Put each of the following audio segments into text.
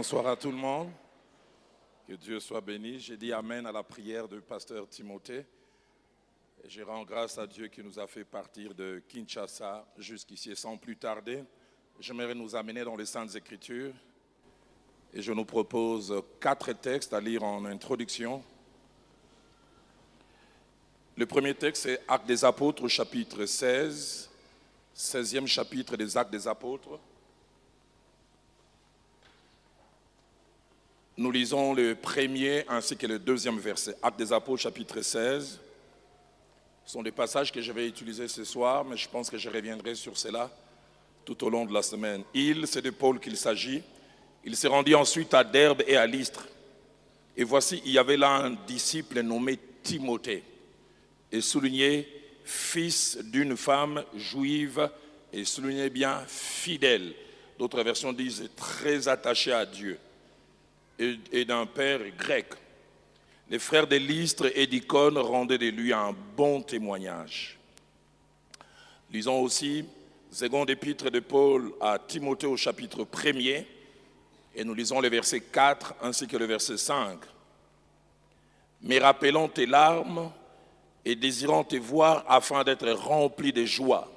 Bonsoir à tout le monde. Que Dieu soit béni. J'ai dit Amen à la prière du pasteur Timothée. Et je rends grâce à Dieu qui nous a fait partir de Kinshasa jusqu'ici. Et sans plus tarder, j'aimerais nous amener dans les Saintes Écritures. Et je nous propose 4 textes à lire en introduction. Le premier texte, c'est Actes des Apôtres, chapitre 16, 16e chapitre des Actes des Apôtres. Nous lisons le premier ainsi que le deuxième verset. Actes des Apôtres, chapitre 16. Ce sont des passages que je vais utiliser ce soir, mais je pense que je reviendrai sur cela tout au long de la semaine. C'est de Paul qu'il s'agit. Il s'est rendu ensuite à Derbe et à Lystre. Et voici, il y avait là un disciple nommé Timothée, et souligné fils d'une femme juive, et souligné bien fidèle. D'autres versions disent très attaché à Dieu, et d'un père grec. Les frères de Lystre et d'Icône rendaient de lui un bon témoignage. Lisons aussi seconde épître de Paul à Timothée au chapitre 1er, et nous lisons les versets 4 ainsi que le verset 5. Mais rappelons tes larmes et désirant te voir afin d'être remplis de joie.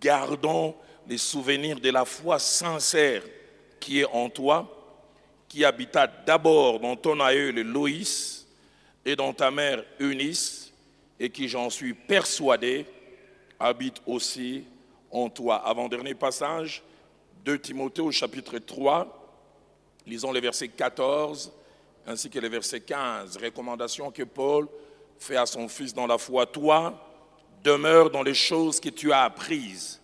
Gardons les souvenirs de la foi sincère qui est en toi, qui habita d'abord dans ton aïeul Loïs et dans ta mère Eunice, et qui, j'en suis persuadé, habite aussi en toi. Avant-dernier passage, 2 Timothée au chapitre 3, lisons les versets 14 ainsi que les versets 15. Recommandation que Paul fait à son fils dans la foi. Toi, demeure dans les choses que tu as apprises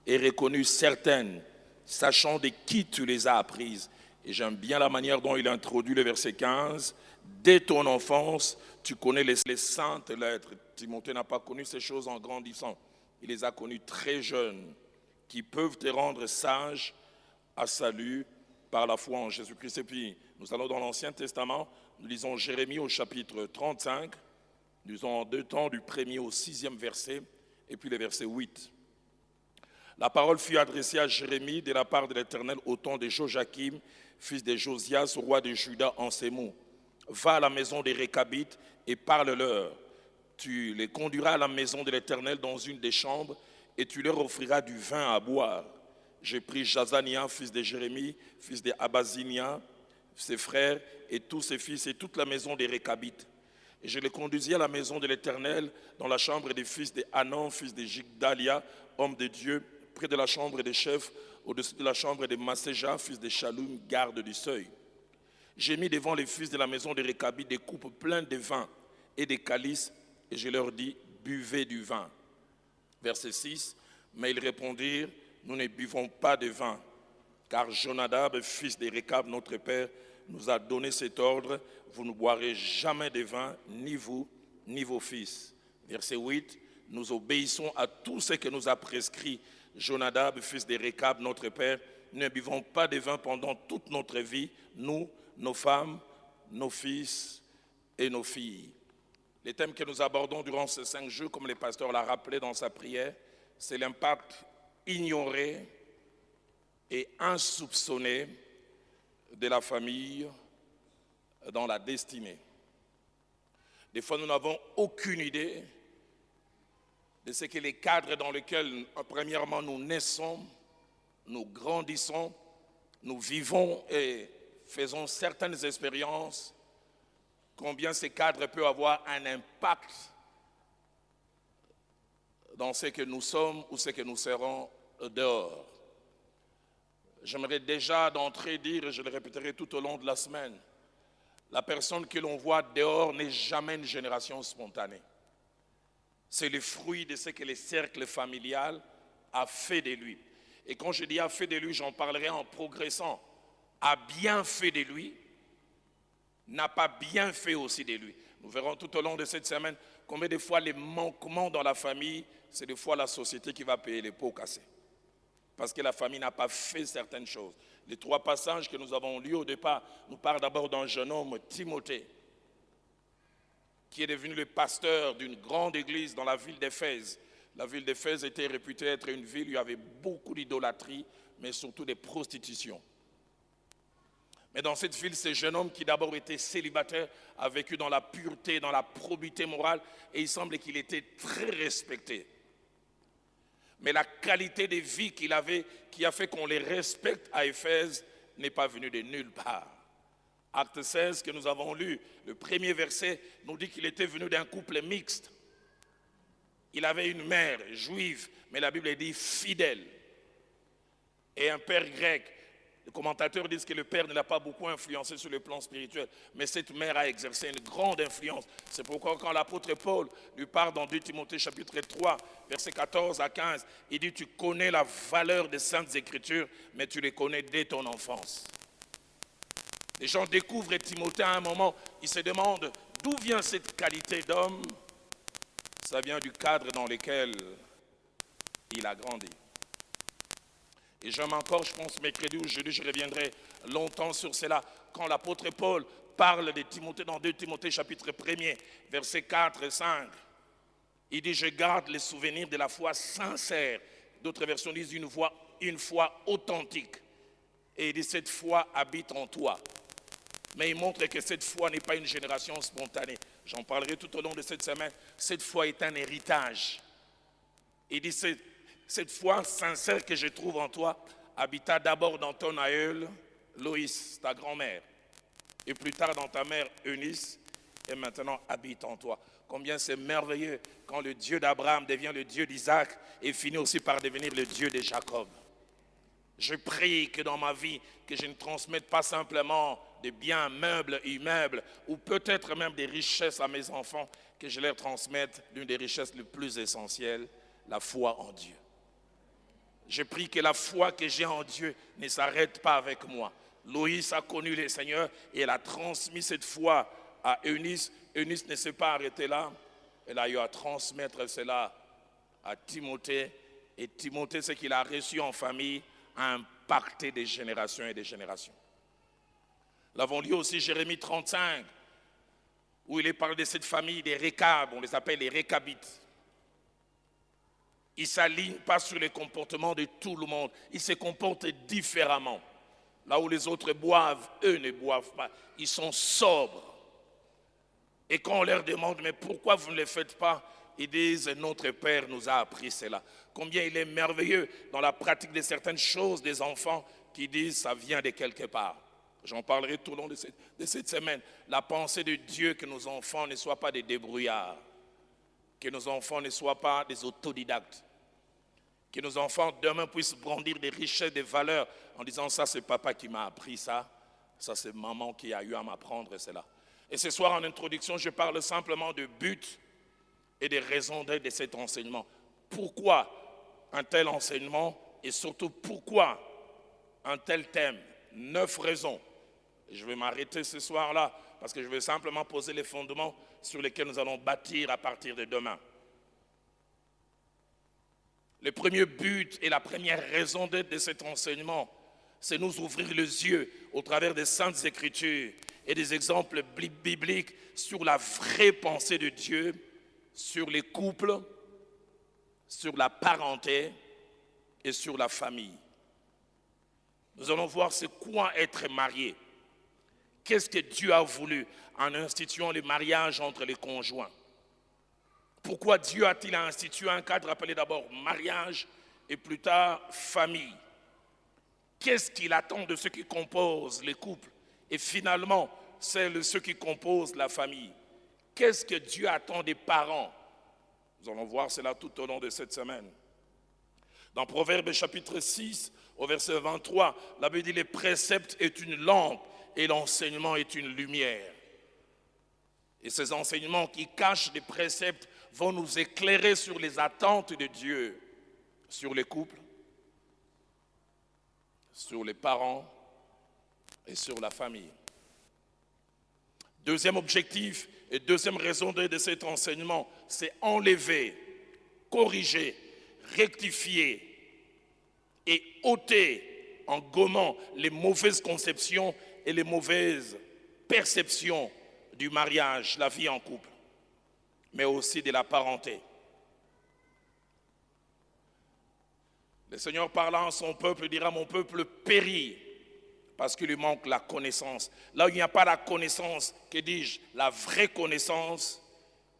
et reconnues certaines, sachant de qui tu les as apprises. Et j'aime bien la manière dont il introduit le verset 15. Dès ton enfance, tu connais les saintes lettres. Timothée n'a pas connu ces choses en grandissant. Il les a connues très jeunes, qui peuvent te rendre sage à salut par la foi en Jésus-Christ. Et puis, nous allons dans l'Ancien Testament, nous lisons Jérémie au chapitre 35, nous lisons en 2 temps du 1er au 6e verset, et puis le verset 8. La parole fut adressée à Jérémie de la part de l'Éternel au temps de Joachim, fils de Josias, roi de Juda, en ces mots. Va à la maison des Récabites et parle-leur. Tu les conduiras à la maison de l'Éternel dans une des chambres et tu leur offriras du vin à boire. J'ai pris Jazania, fils de Jérémie, fils de Abazinia, ses frères et tous ses fils et toute la maison des Récabites. Et je les conduisis à la maison de l'Éternel dans la chambre des fils de Hanan, fils de Jigdalia, homme de Dieu, près de la chambre des chefs, au-dessus de la chambre de Masséja, fils de Shaloum, garde du seuil. J'ai mis devant les fils de la maison des Récabites des coupes pleines de vin et des calices, et je leur dis, buvez du vin. Verset 6, mais ils répondirent, nous ne buvons pas de vin, car Jonadab, fils de Récab, notre père, nous a donné cet ordre, vous ne boirez jamais de vin, ni vous, ni vos fils. Verset 8, nous obéissons à tout ce que nous a prescrit Jonadab, fils de Récab, notre père. Nous ne buvons pas de vin pendant toute notre vie, nous, nos femmes, nos fils et nos filles. Les thèmes que nous abordons durant ces 5 jours, comme le pasteur l'a rappelé dans sa prière, c'est l'impact ignoré et insoupçonné de la famille dans la destinée. Des fois, nous n'avons aucune idée de ce que les cadres dans lesquels, premièrement, nous naissons, nous grandissons, nous vivons et faisons certaines expériences, combien ces cadres peuvent avoir un impact dans ce que nous sommes ou ce que nous serons dehors. J'aimerais déjà d'entrée dire, et je le répéterai tout au long de la semaine, la personne que l'on voit dehors n'est jamais une génération spontanée. C'est le fruit de ce que le cercle familial a fait de lui. Et quand je dis a fait de lui, j'en parlerai en progressant. A bien fait de lui, n'a pas bien fait aussi de lui. Nous verrons tout au long de cette semaine combien de fois les manquements dans la famille, c'est des fois la société qui va payer les pots cassés. Parce que la famille n'a pas fait certaines choses. Les 3 passages que nous avons lus au départ nous parlent d'abord d'un jeune homme, Timothée, qui est devenu le pasteur d'une grande église dans la ville d'Éphèse. La ville d'Éphèse était réputée être une ville où il y avait beaucoup d'idolâtrie, mais surtout des prostitutions. Mais dans cette ville, ce jeune homme qui d'abord était célibataire a vécu dans la pureté, dans la probité morale, et il semble qu'il était très respecté. Mais la qualité de vie qu'il avait, qui a fait qu'on les respecte à Éphèse, n'est pas venue de nulle part. Acte 16 que nous avons lu, le premier verset nous dit qu'il était venu d'un couple mixte. Il avait une mère juive, mais la Bible dit fidèle, et un père grec. Les commentateurs disent que le père ne l'a pas beaucoup influencé sur le plan spirituel, mais cette mère a exercé une grande influence. C'est pourquoi quand l'apôtre Paul lui parle dans 2 Timothée chapitre 3, versets 14 à 15, il dit « Tu connais la valeur des saintes écritures, mais tu les connais dès ton enfance. » Les gens découvrent Timothée à un moment, ils se demandent d'où vient cette qualité d'homme. Ça vient du cadre dans lequel il a grandi. Et j'aime encore, je pense, mercredi ou jeudi, je reviendrai longtemps sur cela. Quand l'apôtre Paul parle de Timothée dans 2 Timothée chapitre 1er, versets 4 et 5, il dit « Je garde les souvenirs de la foi sincère ». D'autres versions disent une foi authentique. Et il dit « Cette foi habite en toi ». Mais il montre que cette foi n'est pas une génération spontanée. J'en parlerai tout au long de cette semaine. Cette foi est un héritage. Il dit cette foi sincère que je trouve en toi habita d'abord dans ton aïeul, Loïs, ta grand-mère, et plus tard dans ta mère, Eunice, et maintenant habite en toi. Combien c'est merveilleux quand le Dieu d'Abraham devient le Dieu d'Isaac et finit aussi par devenir le Dieu de Jacob. Je prie que dans ma vie, que je ne transmette pas simplement des biens meubles, immeubles, ou peut-être même des richesses à mes enfants, que je leur transmette l'une des richesses les plus essentielles, la foi en Dieu. Je prie que la foi que j'ai en Dieu ne s'arrête pas avec moi. Loïs a connu le Seigneur et elle a transmis cette foi à Eunice. Eunice ne s'est pas arrêtée là. Elle a eu à transmettre cela à Timothée. Et Timothée, ce qu'il a reçu en famille, a impacté des générations et des générations. Nous l'avons lu aussi Jérémie 35, où il est parlé de cette famille des Récabes, on les appelle les Récabites. Ils ne s'alignent pas sur les comportements de tout le monde, ils se comportent différemment. Là où les autres boivent, eux ne boivent pas, ils sont sobres. Et quand on leur demande, mais pourquoi vous ne le faites pas? Ils disent, notre Père nous a appris cela. Combien il est merveilleux dans la pratique de certaines choses des enfants qui disent, ça vient de quelque part. J'en parlerai tout au long de cette semaine. La pensée de Dieu, que nos enfants ne soient pas des débrouillards, que nos enfants ne soient pas des autodidactes, que nos enfants demain puissent brandir des richesses, des valeurs, en disant, ça c'est papa qui m'a appris ça c'est maman qui a eu à m'apprendre cela. Et ce soir en introduction, je parle simplement de but et des raisons d'être de cet enseignement. Pourquoi un tel enseignement et surtout pourquoi un tel thème? 9 raisons. Et je vais m'arrêter ce soir-là parce que je vais simplement poser les fondements sur lesquels nous allons bâtir à partir de demain. Le premier but et la première raison d'être de cet enseignement, c'est nous ouvrir les yeux au travers des Saintes Écritures et des exemples bibliques sur la vraie pensée de Dieu, sur les couples, sur la parenté et sur la famille. Nous allons voir c'est quoi être marié. Qu'est-ce que Dieu a voulu en instituant le mariage entre les conjoints? Pourquoi Dieu a-t-il institué un cadre appelé d'abord mariage et plus tard famille? Qu'est-ce qu'il attend de ceux qui composent les couples et finalement ceux qui composent la famille? Qu'est-ce que Dieu attend des parents? Nous allons voir cela tout au long de cette semaine. Dans Proverbes chapitre 6, au verset 23, la Bible dit « Les préceptes est une lampe et l'enseignement est une lumière ». Et ces enseignements qui cachent des préceptes vont nous éclairer sur les attentes de Dieu, sur les couples, sur les parents et sur la famille. Deuxième objectif et deuxième raison de cet enseignement, c'est enlever, corriger, rectifier et ôter en gommant les mauvaises conceptions et les mauvaises perceptions du mariage, la vie en couple, mais aussi de la parenté. Le Seigneur parlant à son peuple dira « Mon peuple périt parce qu'il lui manque la connaissance. Là où il n'y a pas la connaissance, que dis-je, la vraie connaissance,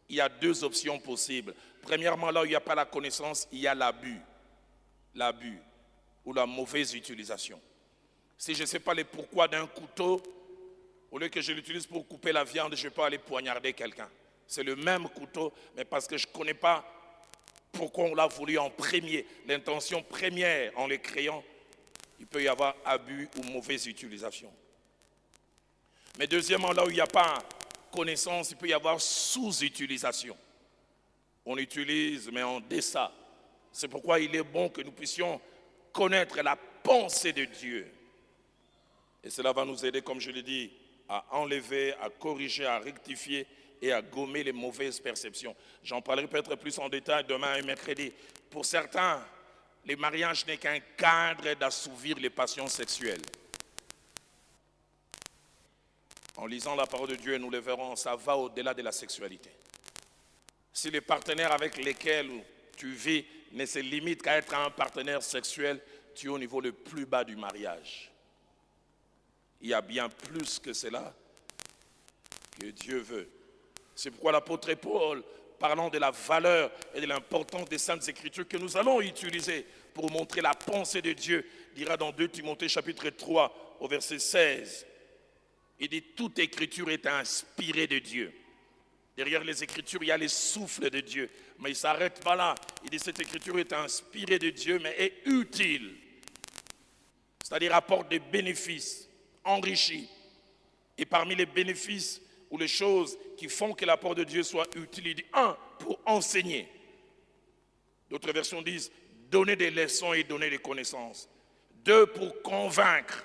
il y a deux options possibles. Premièrement, là où il n'y a pas la connaissance, il y a l'abus ou la mauvaise utilisation. Si je ne sais pas les pourquoi d'un couteau, au lieu que je l'utilise pour couper la viande, je peux aller poignarder quelqu'un. C'est le même couteau, mais parce que je ne connais pas pourquoi on l'a voulu en premier, l'intention première en le créant, il peut y avoir abus ou mauvaise utilisation. Mais deuxièmement, là où il n'y a pas connaissance, il peut y avoir sous-utilisation. On utilise, mais en deçà. C'est pourquoi il est bon que nous puissions connaître la pensée de Dieu. Et cela va nous aider, comme je l'ai dit, à enlever, à corriger, à rectifier et à gommer les mauvaises perceptions. J'en parlerai peut-être plus en détail demain et mercredi. Pour certains, le mariage n'est qu'un cadre d'assouvir les passions sexuelles. En lisant la parole de Dieu, nous le verrons, ça va au-delà de la sexualité. Si les partenaires avec lesquels tu vis ne se limitent qu'à être un partenaire sexuel, tu es au niveau le plus bas du mariage. Il y a bien plus que cela que Dieu veut. C'est pourquoi l'apôtre Paul, parlant de la valeur et de l'importance des Saintes Écritures que nous allons utiliser pour montrer la pensée de Dieu, dira dans 2 Timothée chapitre 3 au verset 16, il dit « Toute écriture est inspirée de Dieu ». Derrière les Écritures, il y a les souffles de Dieu. Mais il ne s'arrête pas là. Il dit « Cette écriture est inspirée de Dieu, mais est utile ». C'est-à-dire apporte des bénéfices, enrichit. Et parmi les bénéfices ou les choses qui font que la parole de Dieu soit utile, il dit un, pour enseigner. D'autres versions disent donner des leçons et donner des connaissances. Deux, pour convaincre,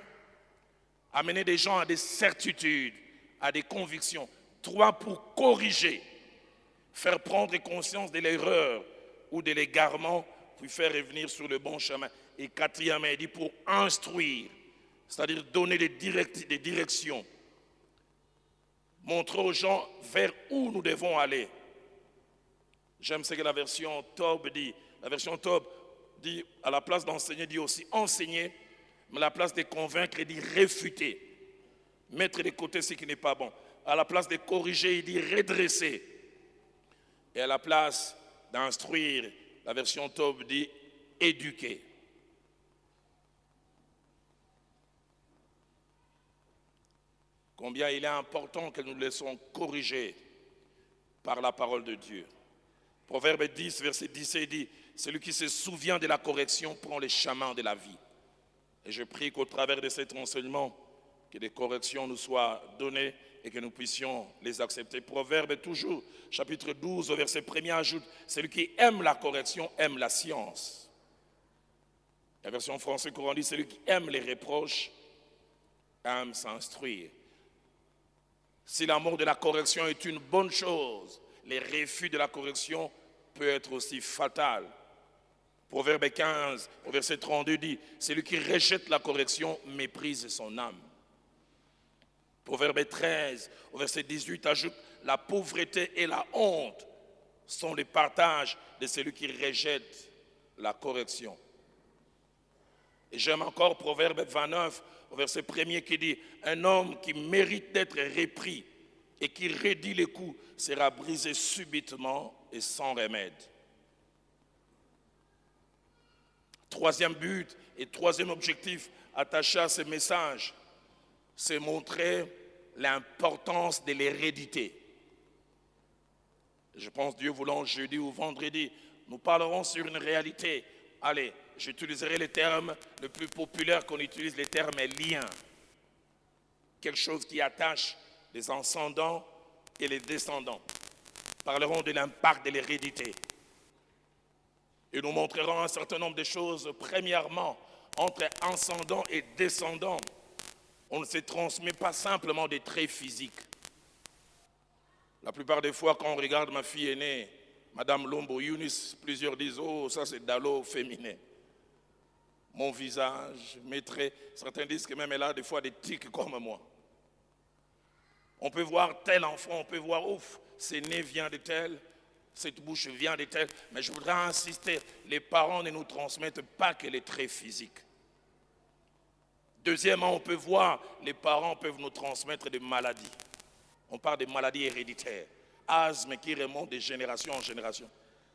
amener des gens à des certitudes, à des convictions. Trois, pour corriger, faire prendre conscience de l'erreur ou de l'égarement, puis faire revenir sur le bon chemin. Et quatrièmement, il dit pour instruire, c'est-à-dire donner des directions, montrer aux gens vers où nous devons aller. J'aime ce que la version Tob dit. La version Tob dit, à la place d'enseigner, dit aussi enseigner, mais à la place de convaincre, il dit réfuter, mettre de côté ce qui n'est pas bon. À la place de corriger, il dit redresser. Et à la place d'instruire, la version Tob dit éduquer. Combien il est important que nous nous laissons corriger par la parole de Dieu. Proverbe 10, verset 17 dit, celui qui se souvient de la correction prend les chemins de la vie. Et je prie qu'au travers de cet enseignement, que des corrections nous soient données et que nous puissions les accepter. Proverbe toujours, chapitre 12, au verset 1er ajoute, celui qui aime la correction aime la science. La version française courant dit, celui qui aime les reproches aime s'instruire. Si l'amour de la correction est une bonne chose, les refus de la correction peuvent être aussi fatal. Proverbe 15, au verset 32 dit, celui qui rejette la correction méprise son âme. Proverbe 13, au verset 18 ajoute, la pauvreté et la honte sont les partages de celui qui rejette la correction. Et j'aime encore Proverbe 29, au verset 1er qui dit, un homme qui mérite d'être repris et qui raidit les coups sera brisé subitement et sans remède. Troisième but et troisième objectif attaché à ce message, c'est montrer l'importance de l'hérédité. Je pense, Dieu voulant, jeudi ou vendredi, nous parlerons sur une réalité. Allez, j'utiliserai les termes le plus populaire qu'on utilise, les termes lien. Quelque chose qui attache les ascendants et les descendants. Parlerons de l'impact de l'hérédité. Et nous montrerons un certain nombre de choses. Premièrement, entre ascendants et descendants, on ne se transmet pas simplement des traits physiques. La plupart des fois, quand on regarde ma fille aînée, Madame Lombo Younis, plusieurs disent, oh, ça c'est Dalo féminin. Mon visage, mes traits, certains disent que même elle a des fois des tics comme moi. On peut voir tel enfant, on peut voir, ouf, ce nez vient de tel, cette bouche vient de tel. Mais je voudrais insister, les parents ne nous transmettent pas que les traits physiques. Deuxièmement, on peut voir, les parents peuvent nous transmettre des maladies. On parle des maladies héréditaires. Asthme qui remonte de génération en génération.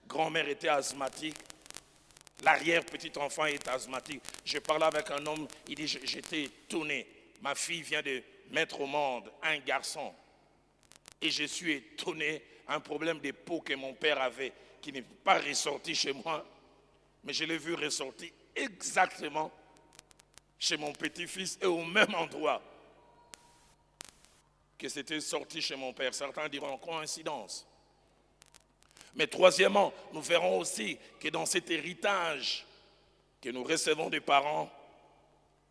Grand-mère était asthmatique. L'arrière-petit-enfant est asthmatique. Je parlais avec un homme, il dit, j'étais étonné. Ma fille vient de mettre au monde un garçon. Et je suis étonné, un problème de peau que mon père avait, qui n'est pas ressorti chez moi, mais je l'ai vu ressortir exactement chez mon petit-fils et au même endroit que c'était sorti chez mon père. Certains diront coïncidence. Mais troisièmement, nous verrons aussi que dans cet héritage que nous recevons des parents,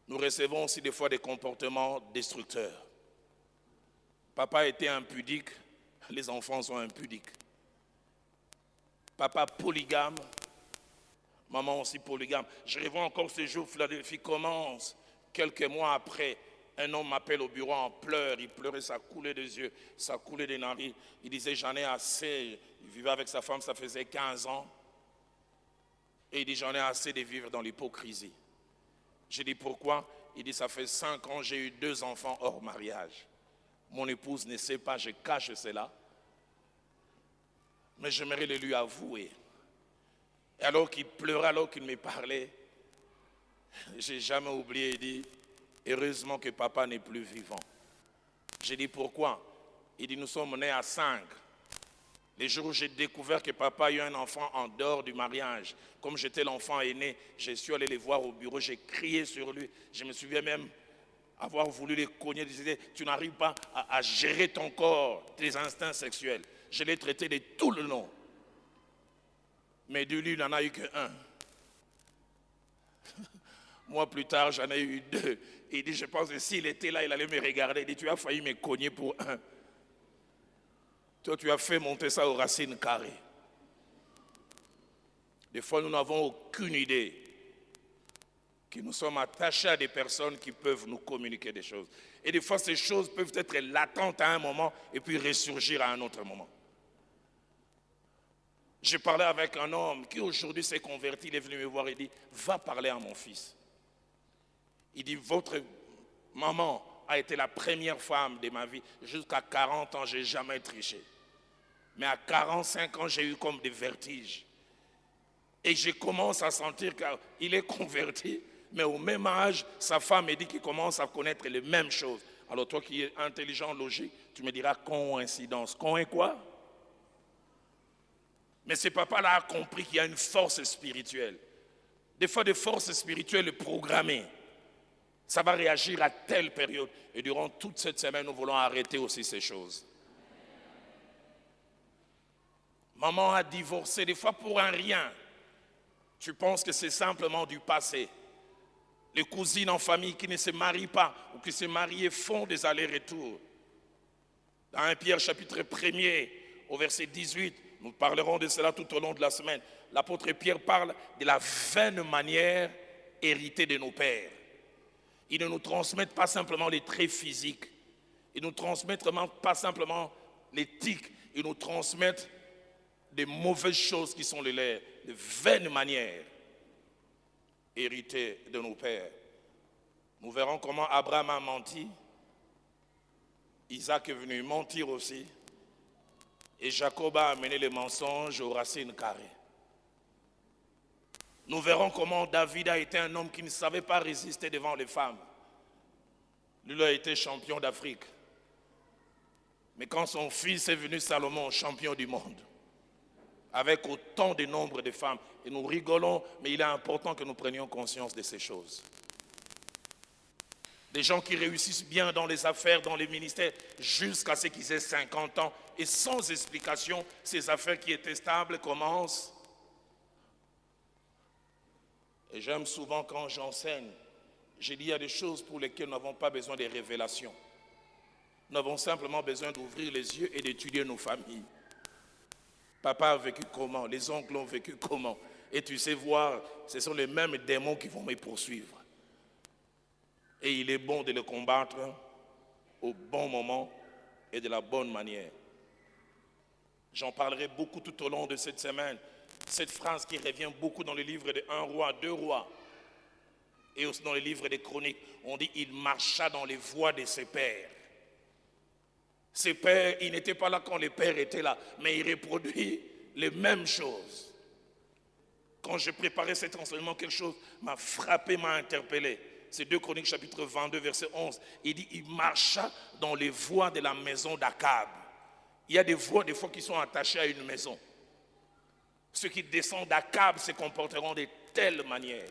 nous recevons aussi des fois des comportements destructeurs. Papa était impudique, les enfants sont impudiques. Papa polygame, maman aussi polygame. Je revois encore ce jour, Philadelphie commence. Quelques mois après, un homme m'appelle au bureau en pleurs. Il pleurait, ça coulait des yeux, ça coulait des narines. Il disait, j'en ai assez. Il vivait avec sa femme, ça faisait 15 ans. Et il dit, j'en ai assez de vivre dans l'hypocrisie. J'ai dit, pourquoi? Il dit, ça fait 5 ans, j'ai eu 2 enfants hors mariage. Mon épouse ne sait pas, je cache cela. Mais j'aimerais le lui avouer. Et alors qu'il pleurait, alors qu'il me parlait, j'ai jamais oublié, il dit, heureusement que papa n'est plus vivant. J'ai dit, pourquoi? Il dit, nous sommes nés à 5. Les jours où j'ai découvert que papa a eu un enfant en dehors du mariage, comme j'étais l'enfant aîné, je suis allé les voir au bureau, j'ai crié sur lui. Je me souviens même avoir voulu les cogner, disait, tu n'arrives pas à gérer ton corps, tes instincts sexuels. Je l'ai traité de tout le long. Mais de lui, il n'en a eu qu'un. Moi, plus tard, j'en ai eu 2. Il dit, je pense que s'il était là, il allait me regarder. Il dit, tu as failli me cogner pour un. Toi, tu as fait monter ça aux racines carrées. Des fois, nous n'avons aucune idée que nous sommes attachés à des personnes qui peuvent nous communiquer des choses. Et des fois, ces choses peuvent être latentes à un moment et puis ressurgir à un autre moment. J'ai parlé avec un homme qui aujourd'hui s'est converti, il est venu me voir et dit, va parler à mon fils. Il dit, votre maman a été la première femme de ma vie. Jusqu'à 40 ans, je n'ai jamais triché. Mais à 45 ans, j'ai eu comme des vertiges. Et je commence à sentir qu'il est converti, mais au même âge, sa femme me dit qu'il commence à connaître les mêmes choses. Alors toi qui es intelligent, logique, tu me diras coïncidence. Coïn quoi? Mais ce papa-là a compris qu'il y a une force spirituelle. Des fois, des forces spirituelles programmées. Ça va réagir à telle période. Et durant toute cette semaine, nous voulons arrêter aussi ces choses. Maman a divorcé, des fois pour un rien. Tu penses que c'est simplement du passé. Les cousines en famille qui ne se marient pas ou qui se marient font des allers-retours. Dans 1 Pierre chapitre 1er, au verset 18, nous parlerons de cela tout au long de la semaine. L'apôtre Pierre parle de la vaine manière héritée de nos pères. Ils ne nous transmettent pas simplement les traits physiques. Ils ne nous transmettent pas simplement l'éthique. Ils nous transmettent des mauvaises choses qui sont les leurs, de vaines manières héritées de nos pères. Nous verrons comment Abraham a menti. Isaac est venu mentir aussi. Et Jacob a amené les mensonges aux racines carrées. Nous verrons comment David a été un homme qui ne savait pas résister devant les femmes. Lui a été champion d'Afrique. Mais quand son fils est venu, Salomon, champion du monde, avec autant de nombre de femmes, et nous rigolons, mais il est important que nous prenions conscience de ces choses. Des gens qui réussissent bien dans les affaires, dans les ministères, jusqu'à ce qu'ils aient 50 ans, et sans explication, ces affaires qui étaient stables commencent. Et j'aime souvent quand j'enseigne, je dis il y a des choses pour lesquelles nous n'avons pas besoin de révélations. Nous avons simplement besoin d'ouvrir les yeux et d'étudier nos familles. Papa a vécu comment? Les oncles ont vécu comment? Et tu sais voir, ce sont les mêmes démons qui vont me poursuivre. Et il est bon de les combattre au bon moment et de la bonne manière. J'en parlerai beaucoup tout au long de cette semaine. Cette phrase qui revient beaucoup dans le livre de 1 roi, 2 rois. Et aussi dans les livres des Chroniques, on dit il marcha dans les voies de ses pères. Ses pères, il n'était pas là quand les pères étaient là, mais il reproduit les mêmes choses. Quand j'ai préparé cet enseignement, quelque chose m'a frappé, m'a interpellé. C'est 2 Chroniques chapitre 22, verset 11. Il dit, il marcha dans les voies de la maison d'Akab. Il y a des voies, des fois, qui sont attachées à une maison. Ceux qui descendent d'Akab se comporteront de telle manière.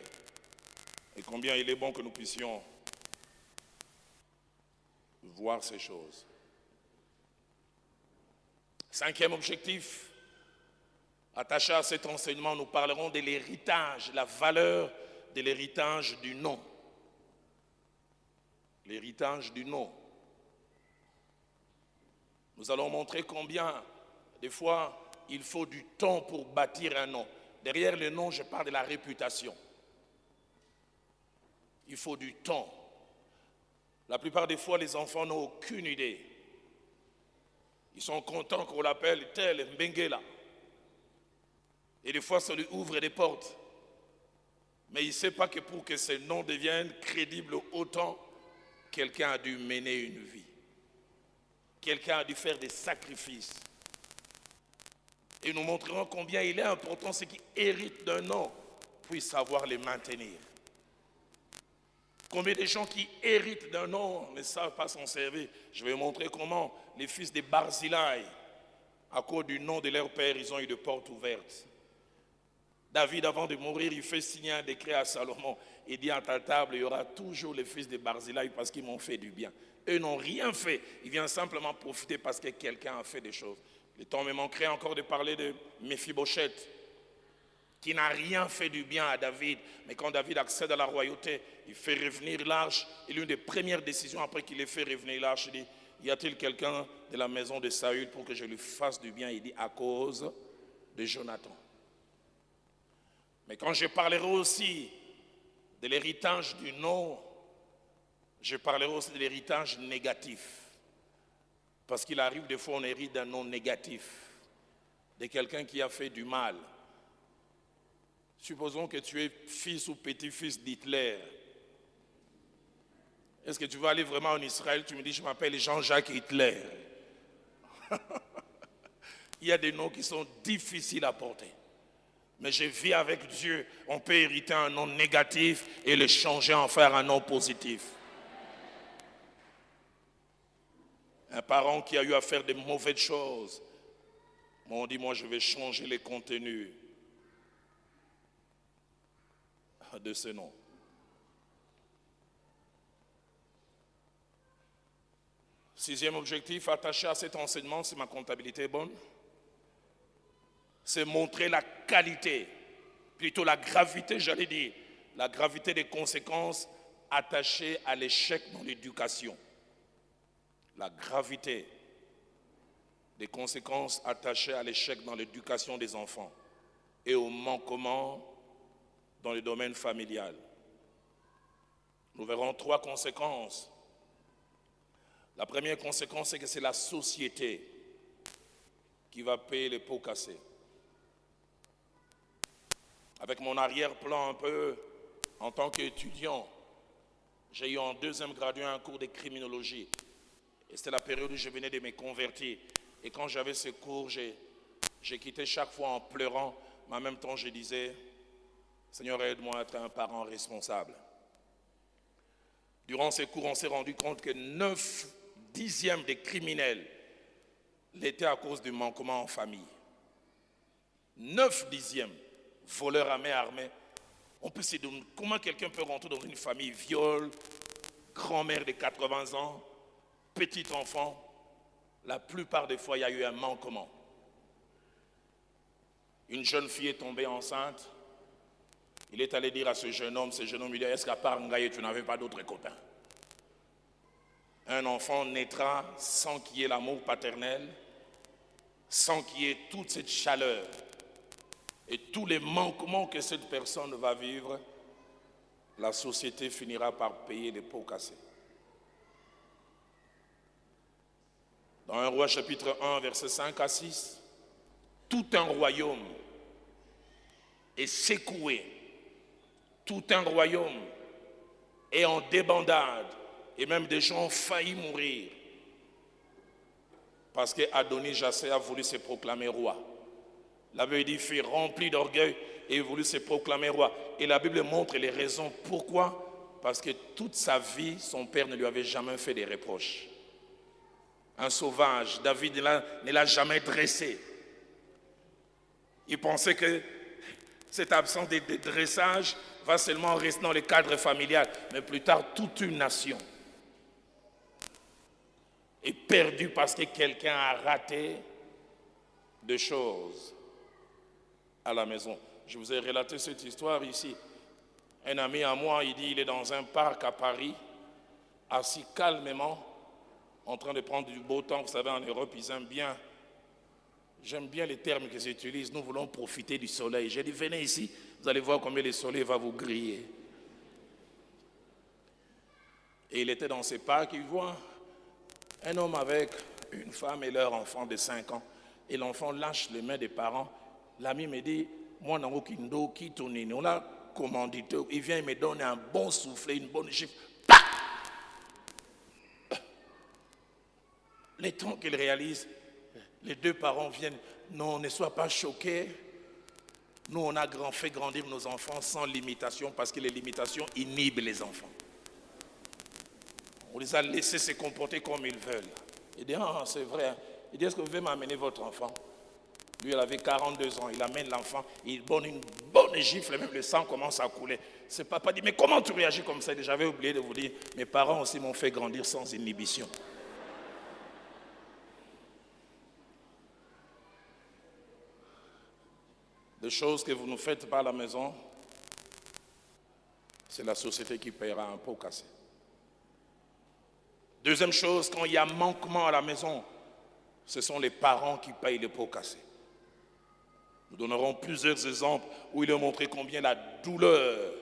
Et combien il est bon que nous puissions voir ces choses. 5e objectif, attaché à cet enseignement, nous parlerons de l'héritage, la valeur de l'héritage du nom. L'héritage du nom. Nous allons montrer combien, des fois, il faut du temps pour bâtir un nom. Derrière le nom, je parle de la réputation. Il faut du temps. La plupart des fois, les enfants n'ont aucune idée. Ils sont contents qu'on l'appelle tel Mbengela. Et des fois, ça lui ouvre des portes. Mais il ne sait pas que pour que ce nom devienne crédible autant, quelqu'un a dû mener une vie. Quelqu'un a dû faire des sacrifices. Et nous montrerons combien il est important, ceux qui héritent d'un nom puissent savoir les maintenir. Combien de gens qui héritent d'un nom ne savent pas s'en servir. Je vais montrer comment les fils de Barzillai, à cause du nom de leur père, ils ont eu de portes ouvertes. David, avant de mourir, il fait signer un décret à Salomon. Il dit à ta table, il y aura toujours les fils de Barzillai parce qu'ils m'ont fait du bien. Eux n'ont rien fait. Ils viennent simplement profiter parce que quelqu'un a fait des choses. Le temps me manquerait encore de parler de Méphibosheth, qui n'a rien fait du bien à David. Mais quand David accède à la royauté, il fait revenir l'arche. Et l'une des premières décisions après qu'il ait fait revenir l'arche, il dit, y a-t-il quelqu'un de la maison de Saül pour que je lui fasse du bien? Il dit, à cause de Jonathan. Mais quand je parlerai aussi de l'héritage du nom, je parlerai aussi de l'héritage négatif. Parce qu'il arrive des fois on hérite d'un nom négatif, de quelqu'un qui a fait du mal. Supposons que tu es fils ou petit-fils d'Hitler. Est-ce que tu vas aller vraiment en Israël? Tu me dis, je m'appelle Jean-Jacques Hitler. Il y a des noms qui sont difficiles à porter. Mais je vis avec Dieu. On peut hériter un nom négatif et le changer en faire un nom positif. Un parent qui a eu à faire de mauvaises choses, on dit, moi je vais changer les contenus de ce nom. Sixième objectif attaché à cet enseignement, si ma comptabilité est bonne, c'est montrer la qualité, plutôt la gravité, j'allais dire, la gravité des conséquences attachées à l'échec dans l'éducation. La gravité des conséquences attachées à l'échec dans l'éducation des enfants et au manquement dans le domaine familial. Nous verrons 3 conséquences. La première conséquence, c'est que c'est la société qui va payer les pots cassés. Avec mon arrière-plan un peu, en tant qu'étudiant, j'ai eu en 2e gradué un cours de criminologie. Et c'était la période où je venais de me convertir. Et quand j'avais ce cours, j'ai quitté chaque fois en pleurant, mais en même temps je disais, Seigneur, aide-moi à être un parent responsable. Durant ces cours, on s'est rendu compte que 9/10 des criminels l'étaient à cause du manquement en famille. 9/10, voleurs à main armée. On peut se demander comment quelqu'un peut rentrer dans une famille, viol, grand-mère de 80 ans, petit enfant. La plupart des fois, il y a eu un manquement. Une jeune fille est tombée enceinte. Il est allé dire à ce jeune homme lui dit, est-ce qu'à part Ngaye, tu n'avais pas d'autres copains? Un enfant naîtra sans qu'il y ait l'amour paternel, sans qu'il y ait toute cette chaleur et tous les manquements que cette personne va vivre, la société finira par payer les pots cassés. Dans 1 Roi chapitre 1, versets 5 à 6, tout un royaume est secoué. Tout un royaume et en débandade. Et même des gens ont failli mourir. Parce que Adoni-Jassé a voulu se proclamer roi. La Bible dit, il fut rempli d'orgueil et il voulut se proclamer roi. Et la Bible montre les raisons. Pourquoi? Parce que toute sa vie, son père ne lui avait jamais fait des reproches. Un sauvage, David ne l'a jamais dressé. Il pensait que cette absence de dressage va seulement rester dans le cadre familial. Mais plus tard, toute une nation est perdue parce que quelqu'un a raté des choses à la maison. Je vous ai relaté cette histoire ici. Un ami à moi, il dit, il est dans un parc à Paris, assis calmement, en train de prendre du beau temps. Vous savez, en Europe, ils aiment bien. J'aime bien les termes qu'ils utilisent. Nous voulons profiter du soleil. J'ai dit, venez ici, vous allez voir combien le soleil va vous griller. Et il était dans ce parc, il voit un homme avec une femme et leur enfant de 5 ans. Et l'enfant lâche les mains des parents. L'ami me dit, moi, dans Okindo, qui tourne, on a commandité. Il vient, il me donne un bon soufflet, une bonne gifle. Les temps qu'il réalise, les deux parents viennent. Non, ne sois pas choqués. Nous, on a fait grandir nos enfants sans limitation parce que les limitations inhibent les enfants. On les a laissés se comporter comme ils veulent. Il dit, ah, c'est vrai. Il dit, est-ce que vous pouvez m'amener votre enfant? Lui, il avait 42 ans. Il amène l'enfant, il donne une bonne gifle, même le sang commence à couler. Ce papa dit, mais comment tu réagis comme ça? J'avais oublié de vous dire, mes parents aussi m'ont fait grandir sans inhibition. Des choses que vous ne faites pas à la maison, c'est la société qui paiera un pot cassé. Deuxième chose, quand il y a manquement à la maison, ce sont les parents qui payent les pots cassés. Nous donnerons plusieurs exemples où il est montré combien la douleur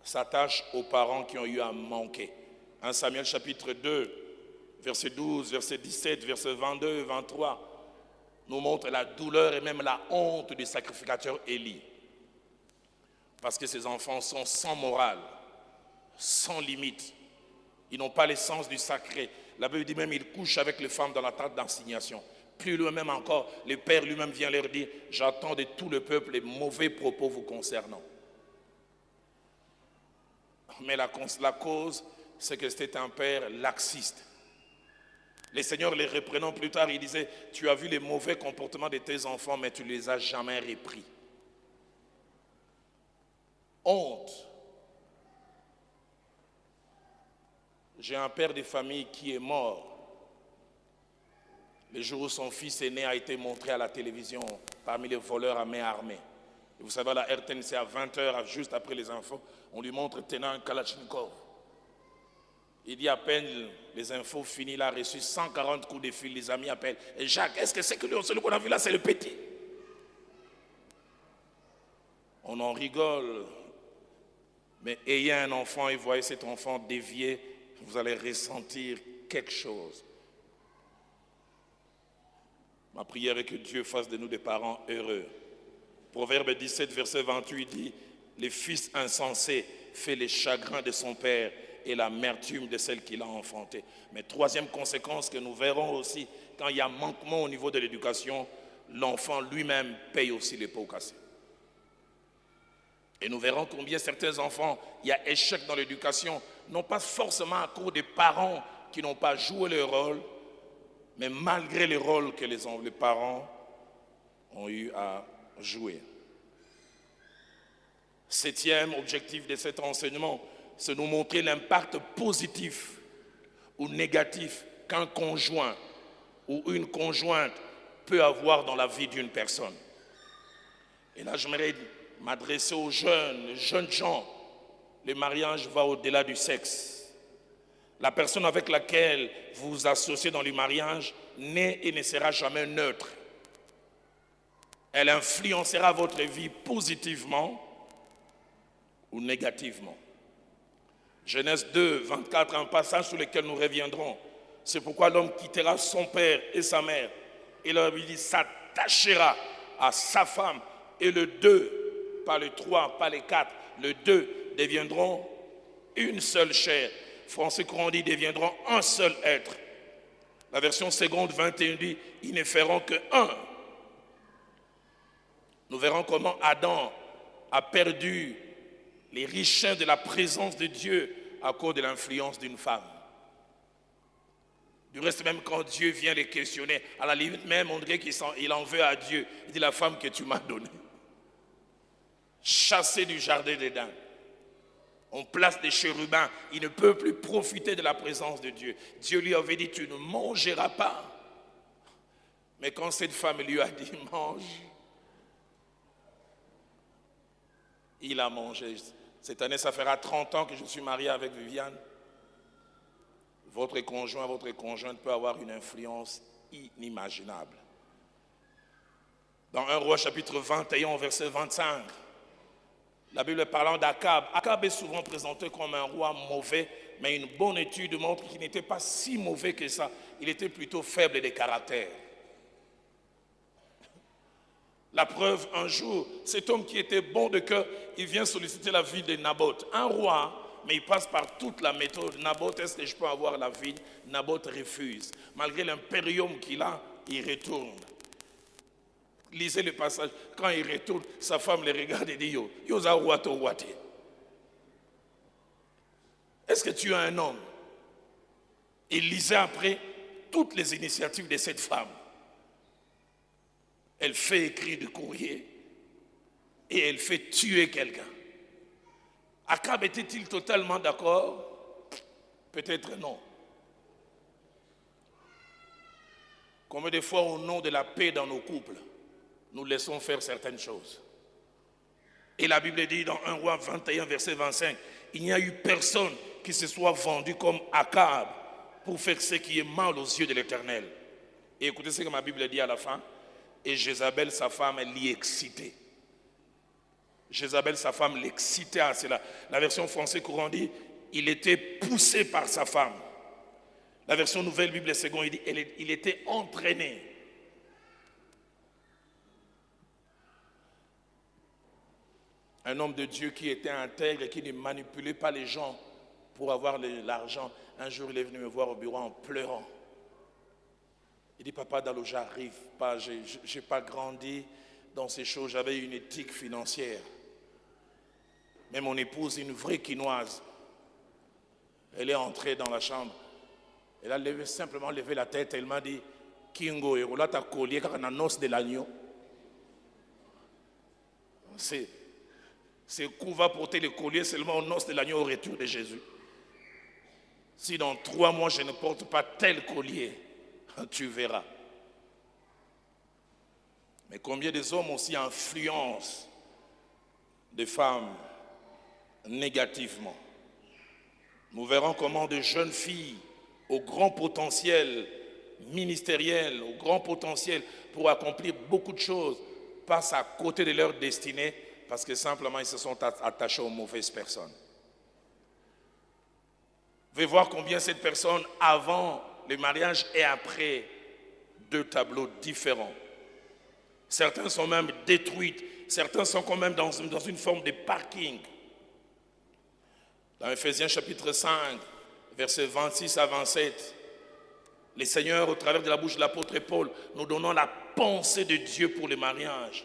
s'attache aux parents qui ont eu à manquer. 1 Samuel chapitre 2, verset 12, verset 17, verset 22 et 23 nous montre la douleur et même la honte du sacrificateur Élie. Parce que ces enfants sont sans morale, sans limite. Ils n'ont pas l'essence du sacré. La Bible dit même, ils couchent avec les femmes dans la tente d'assignation. Plus lui-même encore, le Père lui-même vient leur dire, j'attends de tout le peuple les mauvais propos vous concernant. Mais la cause, c'est que c'était un père laxiste. Les seigneurs les reprenant plus tard, il disait, tu as vu les mauvais comportements de tes enfants, mais tu ne les as jamais repris. Honte. J'ai un père de famille qui est mort le jour où son fils aîné a été montré à la télévision parmi les voleurs à main armée. Et vous savez, la RTNC à 20h, juste après les infos, on lui montre tenant un Kalachnikov. Il dit à peine les infos finies, il a reçu 140 coups de fil, les amis appellent. Et Jacques, est-ce que c'est que celui qu'on a vu là, c'est le petit? On en rigole. Mais ayez un enfant et voyez cet enfant dévié, vous allez ressentir quelque chose. Ma prière est que Dieu fasse de nous des parents heureux. Proverbe 17, verset 28 dit, le fils insensé fait les chagrins de son père et l'amertume de celle qui l'a enfanté. Mais troisième conséquence que nous verrons aussi, quand il y a manquement au niveau de l'éducation, l'enfant lui-même paye aussi les pots cassés. Et nous verrons combien certains enfants, il y a échec dans l'éducation, non pas forcément à cause des parents qui n'ont pas joué leur rôle, mais malgré le rôle que les parents ont eu à jouer. Septième objectif de cet enseignement, c'est nous montrer l'impact positif ou négatif qu'un conjoint ou une conjointe peut avoir dans la vie d'une personne. Et là, j'aimerais m'adresser aux jeunes gens. Le mariage va au-delà du sexe. La personne avec laquelle vous vous associez dans le mariage n'est et ne sera jamais neutre. Elle influencera votre vie positivement ou négativement. Genèse 2, 24, un passage sur lequel nous reviendrons. C'est pourquoi l'homme quittera son père et sa mère. Et là, il dit, s'attachera à sa femme. Et le 2, pas le 3, pas le 4, le 2 deviendront une seule chair. Français courant dit, deviendront un seul être. La version seconde 21 dit, ils ne feront que un. Nous verrons comment Adam a perdu les richesses de la présence de Dieu à cause de l'influence d'une femme. Du reste, même quand Dieu vient les questionner, à la limite même, on dirait qu'il en veut à Dieu. Il dit, la femme que tu m'as donnée, chassée du jardin d'Éden. On place des chérubins, il ne peut plus profiter de la présence de Dieu. Dieu lui avait dit, tu ne mangeras pas. Mais quand cette femme lui a dit, mange, il a mangé. Cette année, ça fera 30 ans que je suis marié avec Viviane. Votre conjoint, votre conjointe peut avoir une influence inimaginable. Dans 1 Roi chapitre 21, verset 25, la Bible parlant d'Akab. Akab est souvent présenté comme un roi mauvais, mais une bonne étude montre qu'il n'était pas si mauvais que ça. Il était plutôt faible de caractère. La preuve, un jour, cet homme qui était bon de cœur, il vient solliciter la vie de Naboth. Un roi, mais il passe par toute la méthode. Naboth, est-ce que je peux avoir la vie? Naboth refuse. Malgré l'impérium qu'il a, il retourne. Lisez le passage. Quand il retourne, sa femme le regarde et dit, yo, yoza wato wate. Est-ce que tu es un homme? Il lisait après toutes les initiatives de cette femme. Elle fait écrire de courrier et elle fait tuer quelqu'un. Akab était-il totalement d'accord? Peut-être non. Combien de fois au nom de la paix dans nos couples, nous laissons faire certaines choses? Et la Bible dit dans 1 Roi 21, verset 25, il n'y a eu personne qui se soit vendu comme Akab pour faire ce qui est mal aux yeux de l'Éternel. Et écoutez ce que ma Bible dit à la fin. Et Jézabel, sa femme, elle l'y excitait. Jézabel, sa femme, l'excitait à cela. La version française courant dit, il était poussé par sa femme. La version nouvelle Bible seconde, il dit, il était entraîné. Un homme de Dieu qui était intègre et qui ne manipulait pas les gens pour avoir l'argent. Un jour, il est venu me voir au bureau en pleurant. Il dit, papa Dalo, j'arrive pas, je n'ai pas grandi dans ces choses, j'avais une éthique financière. Mais mon épouse, une vraie quinoise, elle est entrée dans la chambre. Elle a simplement levé la tête, elle m'a dit, Kingo, et là, tu as collier car on a noce de l'agneau. C'est qu'on va porter le collier seulement au noce de l'agneau au retour de Jésus. Si dans 3 mois, je ne porte pas tel collier, tu verras. Mais combien des hommes aussi influencent des femmes négativement? Nous verrons comment de jeunes filles au grand potentiel ministériel, au grand potentiel pour accomplir beaucoup de choses, passent à côté de leur destinée parce que simplement ils se sont attachés aux mauvaises personnes. Vous pouvez voir combien cette personne avant le mariage et après, 2 tableaux différents. Certains sont même détruits, certains sont quand même dans une forme de parking. Dans Ephésiens chapitre 5, versets 26 à 27, le Seigneur, au travers de la bouche de l'apôtre Paul, nous donnons la pensée de Dieu pour le mariage.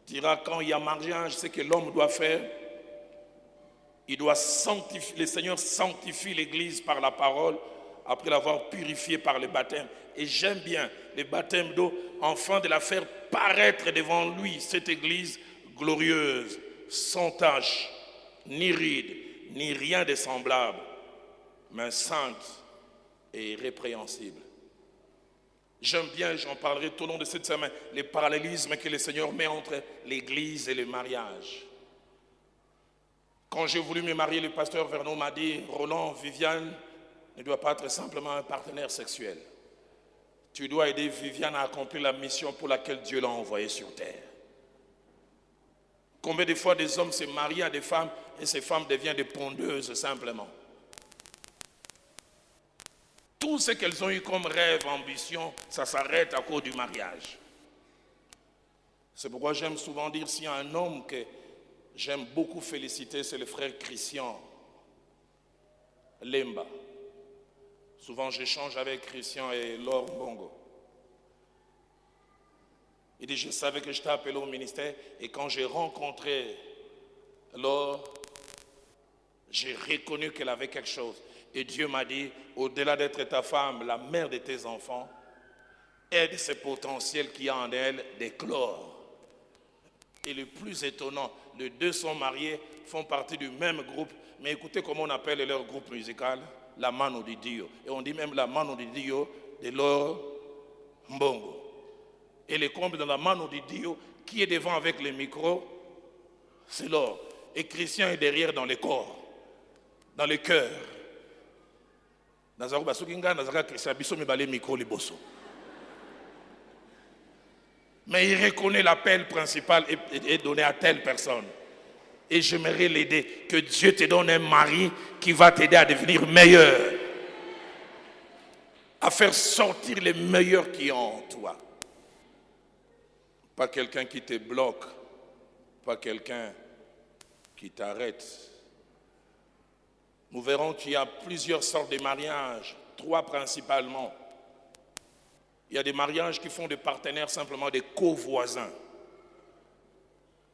Il dira, quand il y a mariage, ce que l'homme doit faire, il doit sanctifier, le Seigneur sanctifie l'Église par la parole, après l'avoir purifié par le baptême. Et j'aime bien le baptême d'eau, afin de la faire paraître devant lui, cette Église glorieuse, sans tache, ni ride, ni rien de semblable, mais sainte et irrépréhensible. J'aime bien, j'en parlerai tout au long de cette semaine, les parallélismes que le Seigneur met entre l'Église et le mariage. Quand j'ai voulu me marier, le pasteur Vernon m'a dit, Roland, Viviane ne doit pas être simplement un partenaire sexuel. Tu dois aider Viviane à accomplir la mission pour laquelle Dieu l'a envoyée sur terre. Combien de fois des hommes se marient à des femmes et ces femmes deviennent des pondeuses simplement. Tout ce qu'elles ont eu comme rêve, ambition, ça s'arrête à cause du mariage. C'est pourquoi j'aime souvent dire, s'il y a un homme que j'aime beaucoup féliciter, c'est le frère Christian. Lemba. Souvent, j'échange avec Christian et Laure Mbongo. Il dit, je savais que j'étais appelé au ministère et quand j'ai rencontré Laure, j'ai reconnu qu'elle avait quelque chose. Et Dieu m'a dit, au-delà d'être ta femme, la mère de tes enfants, aide ce potentiel qu'il y a en elle d'éclore. Et le plus étonnant, les deux sont mariés, font partie du même groupe, mais écoutez comment on appelle leur groupe musical, la Mano di Dio. Et on dit même la Mano di Dio de Laure Mbongo. Et le comble dans la Mano di Dio, qui est devant avec les micros, c'est Laure. Et Christian est derrière dans les corps, dans le cœur. Mais il reconnaît l'appel principal est donné à telle personne. Et j'aimerais l'aider. Que Dieu te donne un mari qui va t'aider à devenir meilleur. À faire sortir les meilleurs qui ont en toi. Pas quelqu'un qui te bloque. Pas quelqu'un qui t'arrête. Nous verrons qu'il y a plusieurs sortes de mariages. 3 principalement. Il y a des mariages qui font des partenaires simplement des co-voisins.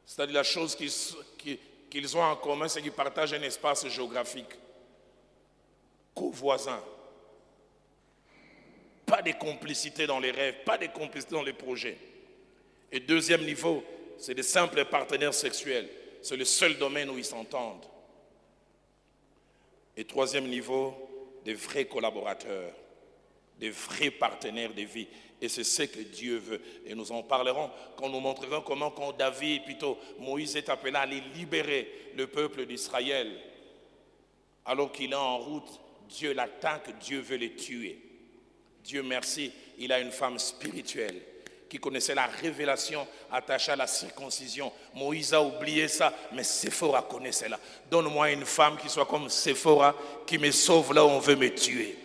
C'est-à-dire la chose qu'ils ont en commun, c'est qu'ils partagent un espace géographique. Co-voisins. Pas de complicité dans les rêves, pas de complicité dans les projets. Et deuxième niveau, c'est des simples partenaires sexuels. C'est le seul domaine où ils s'entendent. Et troisième niveau, des vrais collaborateurs. Des vrais partenaires de vie. Et c'est ce que Dieu veut. Et nous en parlerons quand nous montrerons comment quand David, plutôt Moïse est appelé à aller libérer le peuple d'Israël. Alors qu'il est en route, Dieu l'attaque, Dieu veut les tuer. Dieu merci, il a une femme spirituelle qui connaissait la révélation attachée à la circoncision. Moïse a oublié ça, mais Séphora connaissait cela. Donne-moi une femme qui soit comme Séphora, qui me sauve là où on veut me tuer.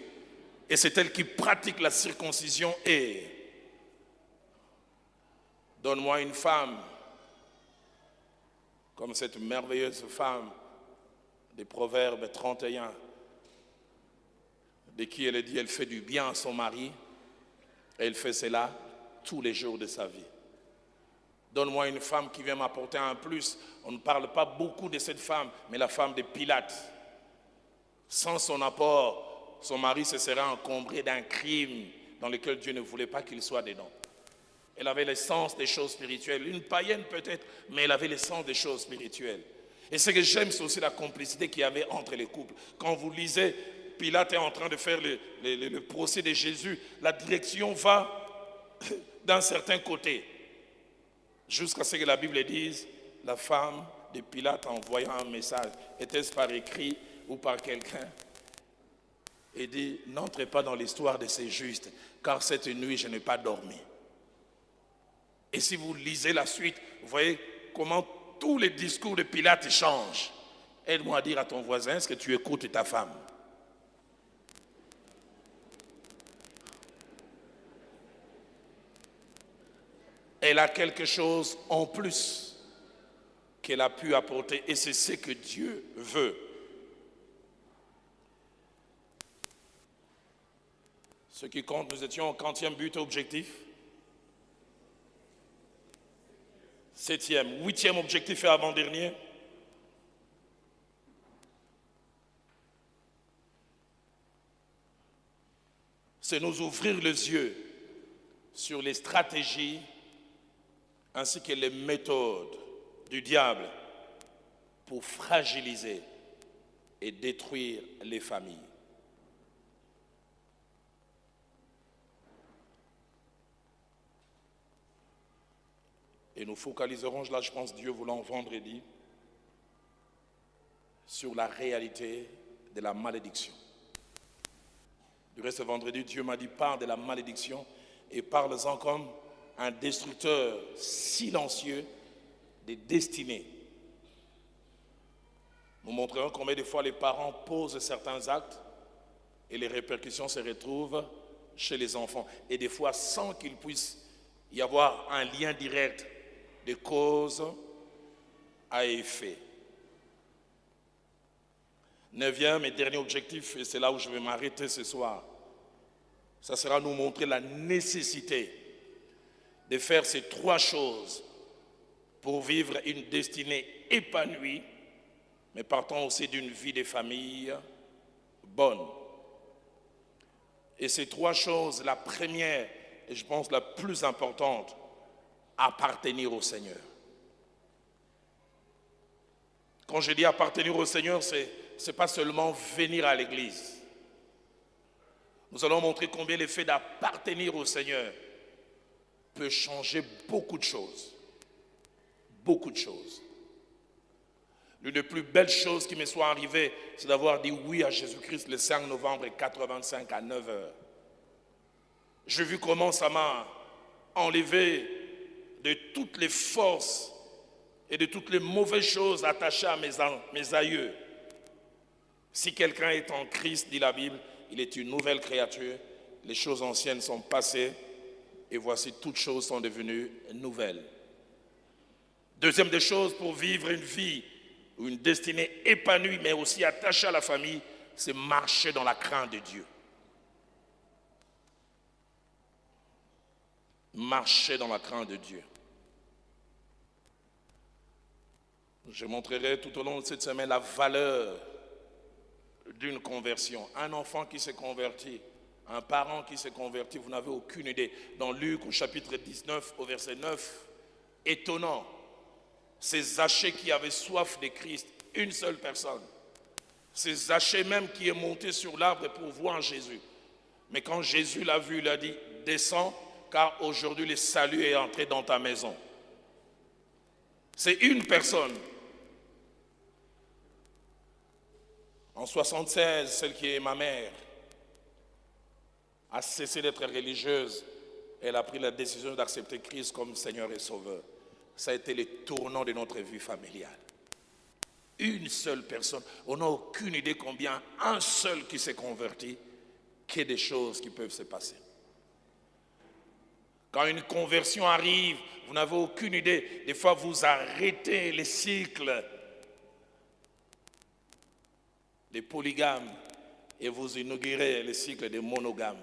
Et c'est elle qui pratique la circoncision et donne-moi une femme comme cette merveilleuse femme des Proverbes 31 de qui elle dit elle fait du bien à son mari et elle fait cela tous les jours de sa vie. Donne-moi une femme qui vient m'apporter un plus. On ne parle pas beaucoup de cette femme, mais la femme de Pilate. Sans son apport, son mari se serait encombré d'un crime dans lequel Dieu ne voulait pas qu'il soit dedans. Elle avait l'essence des choses spirituelles, une païenne peut-être, mais elle avait l'essence des choses spirituelles. Et ce que j'aime, c'est aussi la complicité qu'il y avait entre les couples. Quand vous lisez, Pilate est en train de faire le procès de Jésus, la direction va d'un certain côté, jusqu'à ce que la Bible dise, la femme de Pilate envoyant un message, était-ce par écrit ou par quelqu'un? Et dit, n'entrez pas dans l'histoire de ces justes, car cette nuit je n'ai pas dormi. Et si vous lisez la suite, vous voyez comment tous les discours de Pilate changent. Aide-moi à dire à ton voisin, est-ce que tu écoutes ta femme? Elle a quelque chose en plus qu'elle a pu apporter et c'est ce que Dieu veut. Ce qui compte, nous étions au 40e but objectif. 7e, 8e objectif et avant-dernier. C'est nous ouvrir les yeux sur les stratégies ainsi que les méthodes du diable pour fragiliser et détruire les familles. Et nous focaliserons, là je pense Dieu voulant vendredi, sur la réalité de la malédiction. Du reste, vendredi, Dieu m'a dit, parle de la malédiction et parle-en comme un destructeur silencieux des destinées. Nous montrerons combien de fois les parents posent certains actes et les répercussions se retrouvent chez les enfants. Et des fois, sans qu'il puisse y avoir un lien direct de cause à effet. Neuvième et dernier objectif, et c'est là où je vais m'arrêter ce soir, ça sera nous montrer la nécessité de faire ces trois choses pour vivre une destinée épanouie, mais partant aussi d'une vie de famille bonne. Et ces trois choses, la première, et je pense la plus importante, appartenir au Seigneur. Quand je dis appartenir au Seigneur, ce n'est pas seulement venir à l'église. Nous allons montrer combien le fait d'appartenir au Seigneur peut changer beaucoup de choses. Beaucoup de choses. L'une des plus belles choses qui me soit arrivée, c'est d'avoir dit oui à Jésus-Christ le 5 novembre 85 à 9 h. J'ai vu comment ça m'a enlevé de toutes les forces et de toutes les mauvaises choses attachées à mes aïeux. Si quelqu'un est en Christ, dit la Bible, il est une nouvelle créature. Les choses anciennes sont passées et voici toutes choses sont devenues nouvelles. Deuxième des choses, pour vivre une vie ou une destinée épanouie mais aussi attachée à la famille, c'est marcher dans la crainte de Dieu. Marcher dans la crainte de Dieu. Je montrerai tout au long de cette semaine la valeur d'une conversion. Un enfant qui s'est converti, un parent qui s'est converti, vous n'avez aucune idée. Dans Luc au chapitre 19 au verset 9, étonnant, ces Zachée qui avaient soif de Christ, une seule personne. C'est Zachée même qui est monté sur l'arbre pour voir Jésus. Mais quand Jésus l'a vu, il a dit, descends, car aujourd'hui le salut est entré dans ta maison. C'est une personne. En 1976, celle qui est ma mère a cessé d'être religieuse. Elle a pris la décision d'accepter Christ comme Seigneur et Sauveur. Ça a été le tournant de notre vie familiale. Une seule personne. On n'a aucune idée combien un seul qui s'est converti, qu'il y ait des choses qui peuvent se passer. Quand une conversion arrive, vous n'avez aucune idée. Des fois, vous arrêtez les cycles des polygames et vous inaugurez le cycle des monogames.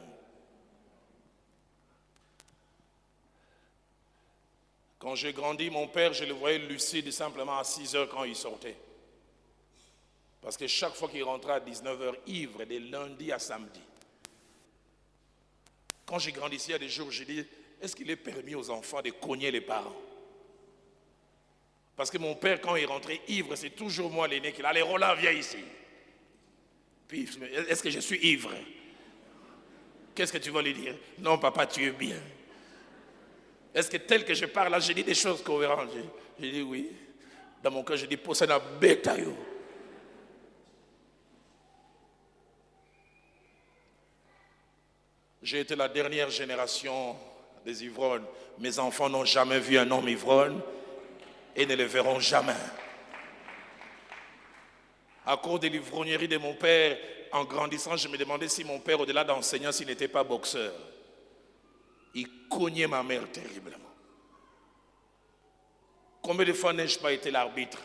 Quand j'ai grandi, mon père, je le voyais lucide simplement à 6 h quand il sortait. Parce que chaque fois qu'il rentrait à 19 h, ivre, de lundi à samedi. Quand j'ai grandi ici, il y a des jours, j'ai dit, est-ce qu'il est permis aux enfants de cogner les parents? Parce que mon père, quand il rentrait ivre, c'est toujours moi l'aîné qui allait, Roland, viens ici. Puis, est-ce que je suis ivre? Qu'est-ce que tu vas lui dire? Non, papa, tu es bien. Est-ce que tel que je parle là, j'ai dit des choses cohérentes? J'ai dit oui. Dans mon cœur, j'ai dit, possède un bétail. J'ai été la dernière génération des ivrognes. Mes enfants n'ont jamais vu un homme ivrogne et ne le verront jamais. À cause de l'ivrognerie de mon père, en grandissant, je me demandais si mon père, au-delà d'enseignant, s'il n'était pas boxeur. Il cognait ma mère terriblement. Combien de fois n'ai-je pas été l'arbitre?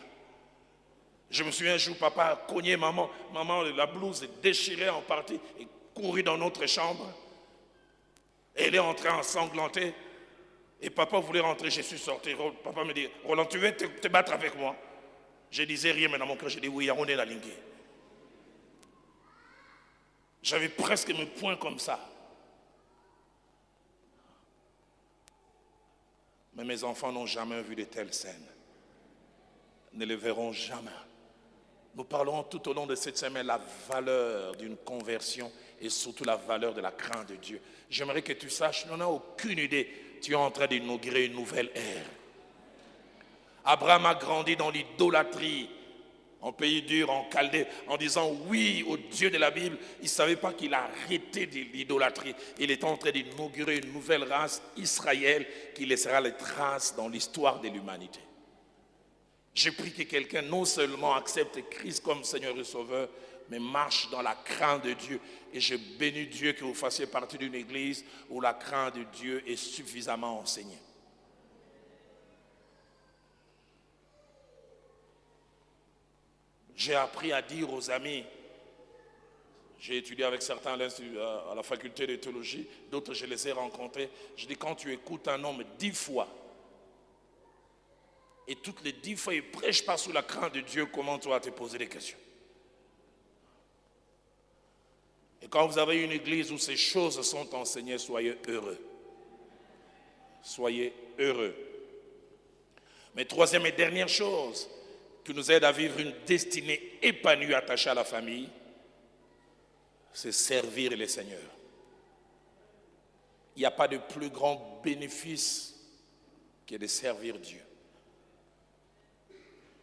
Je me souviens un jour, papa a cogné maman. Maman, la blouse est déchirée en partie et courut dans notre chambre. Elle est entrée ensanglantée. Et papa voulait rentrer, je suis sorti. Papa me dit, Roland, tu veux te battre avec moi? Je disais rien, mais dans mon cœur, je dis oui, on est la ligne. J'avais presque mes poings comme ça. Mais mes enfants n'ont jamais vu de telles scènes. Ne les verront jamais. Nous parlerons tout au long de cette semaine la valeur d'une conversion et surtout la valeur de la crainte de Dieu. J'aimerais que tu saches, tu n'en as aucune idée, tu es en train d'inaugurer une nouvelle ère. Abraham a grandi dans l'idolâtrie, en pays dur, en Chaldée, en disant oui au Dieu de la Bible. Il ne savait pas qu'il a arrêté de l'idolâtrie. Il est en train d'inaugurer une nouvelle race, Israël, qui laissera les traces dans l'histoire de l'humanité. J'ai pris que quelqu'un non seulement accepte Christ comme Seigneur et Sauveur, mais marche dans la crainte de Dieu. Et je bénis Dieu que vous fassiez partie d'une église où la crainte de Dieu est suffisamment enseignée. J'ai appris à dire aux amis, j'ai étudié avec certains à la faculté de théologie, d'autres je les ai rencontrés. Je dis, quand tu écoutes un homme 10 fois, et toutes les 10 fois il ne prêche pas sous la crainte de Dieu, comment tu vas te poser des questions? Et quand vous avez une église où ces choses sont enseignées, soyez heureux. Soyez heureux. Mais troisième et dernière chose qui nous aide à vivre une destinée épanouie attachée à la famille, c'est servir le Seigneur. Il n'y a pas de plus grand bénéfice que de servir Dieu.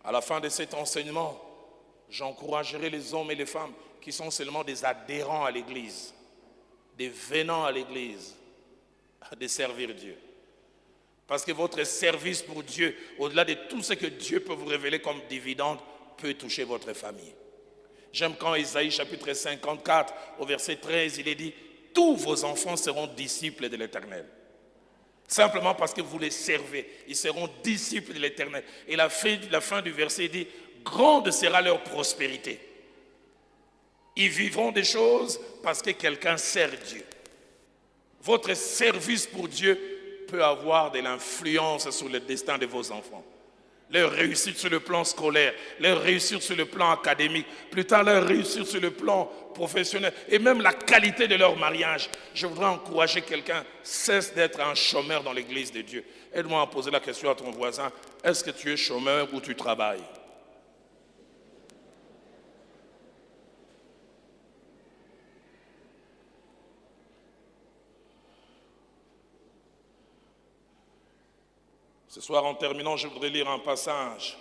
À la fin de cet enseignement, j'encouragerai les hommes et les femmes qui sont seulement des adhérents à l'église, des venants à l'église, de servir Dieu. Parce que votre service pour Dieu, au-delà de tout ce que Dieu peut vous révéler comme dividende, peut toucher votre famille. J'aime quand Isaïe chapitre 54, au verset 13, il est dit, tous vos enfants seront disciples de l'Éternel. Simplement parce que vous les servez, ils seront disciples de l'Éternel. Et la fin du verset dit, grande sera leur prospérité. Ils vivront des choses parce que quelqu'un sert Dieu. Votre service pour Dieu peut avoir de l'influence sur le destin de vos enfants. Leur réussite sur le plan scolaire, leur réussite sur le plan académique, plus tard leur réussite sur le plan professionnel et même la qualité de leur mariage. Je voudrais encourager quelqu'un, cesse d'être un chômeur dans l'église de Dieu. Aide-moi à poser la question à ton voisin, est-ce que tu es chômeur ou tu travailles? Ce soir, en terminant, je voudrais lire un passage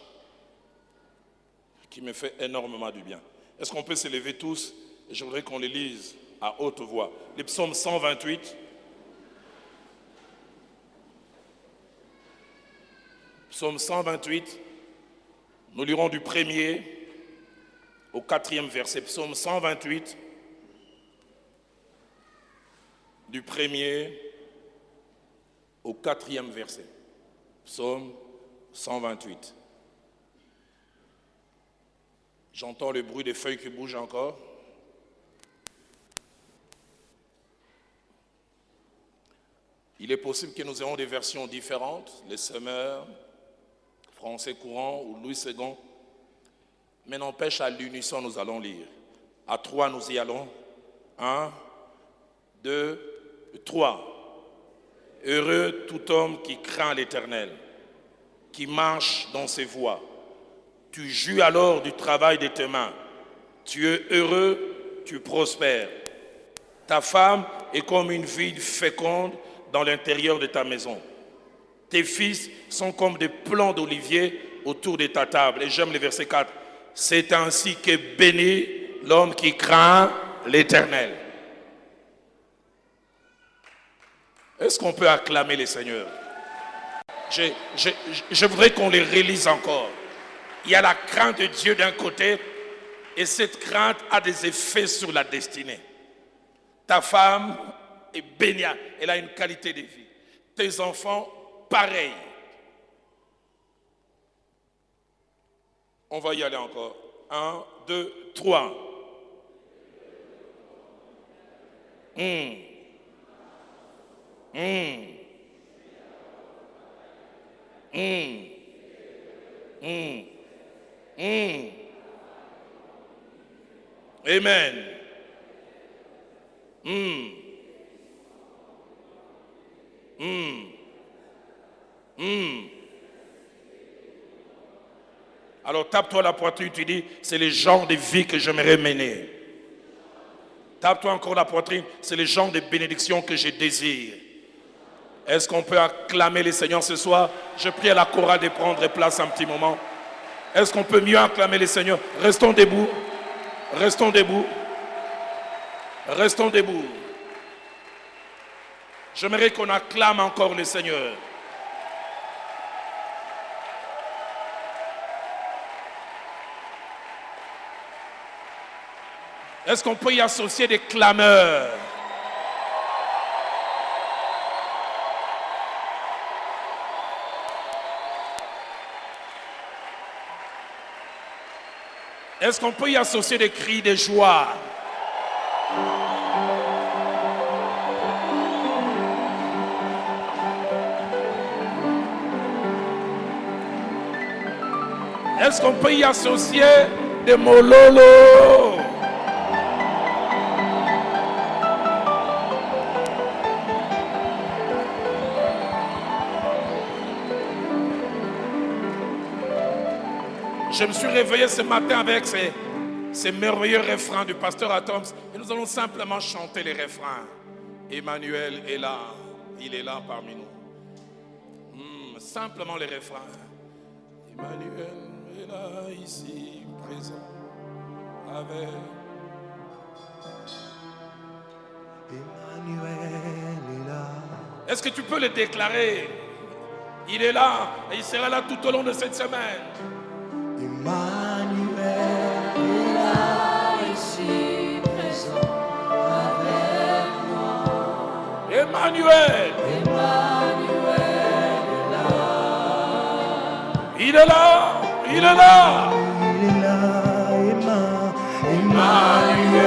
qui me fait énormément du bien. Est-ce qu'on peut se lever tous? Et je voudrais qu'on les lise à haute voix. Les psaumes 128. Psaume 128. Nous lirons du 1er au 4e verset. Psaume 128. Du 1er au 4e verset. Psaume 128. J'entends le bruit des feuilles qui bougent encore. Il est possible que nous ayons des versions différentes, les semeurs, français courant ou Louis II. Mais n'empêche, à l'unisson, nous allons lire. À 3, nous y allons. 1, 2, 3. Heureux tout homme qui craint l'Éternel, qui marche dans ses voies. Tu jouis alors du travail de tes mains. Tu es heureux, tu prospères. Ta femme est comme une vigne féconde dans l'intérieur de ta maison. Tes fils sont comme des plants d'olivier autour de ta table. Et j'aime le verset 4. C'est ainsi que béni l'homme qui craint l'Éternel. Est-ce qu'on peut acclamer les seigneurs? Je voudrais qu'on les relise encore. Il y a la crainte de Dieu d'un côté et cette crainte a des effets sur la destinée. Ta femme est bénie, elle a une qualité de vie. Tes enfants, pareil. On va y aller encore. 1, 2, 3. Amen. Alors tape-toi la poitrine, tu dis, c'est le genre de vie que j'aimerais mener. Tape-toi encore la poitrine, c'est le genre de bénédiction que je désire. Est-ce qu'on peut acclamer les Seigneurs ce soir? Je prie à la chorale de prendre place un petit moment. Est-ce qu'on peut mieux acclamer les Seigneurs? Restons debout. Restons debout. Restons debout. J'aimerais qu'on acclame encore le Seigneur. Est-ce qu'on peut y associer des clameurs? Est-ce qu'on peut y associer des cris de joie? Est-ce qu'on peut y associer des mololo? Je me suis réveillé ce matin avec ces merveilleux refrains du pasteur Atoms et nous allons simplement chanter les refrains. Emmanuel est là, il est là parmi nous. Simplement les refrains. Emmanuel est là, ici, présent, avec. Emmanuel est là. Est-ce que tu peux le déclarer? Il est là et il sera là tout au long de cette semaine. Emmanuel est là, ici, présent, avec moi. Emmanuel. Emmanuel est là. Il est là, il est là. Il est là, Emmanuel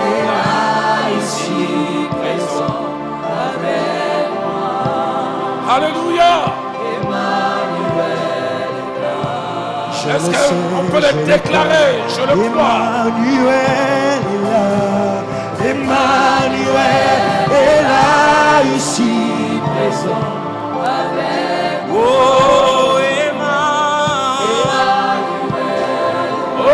est là, ici, présent, avec moi. Alléluia. Emmanuel. Est-ce qu'on peut le déclarer? Je le crois. Emmanuel est là. Emmanuel est là, ici, présent, avec moi. Oh, Emmanuel. Oh,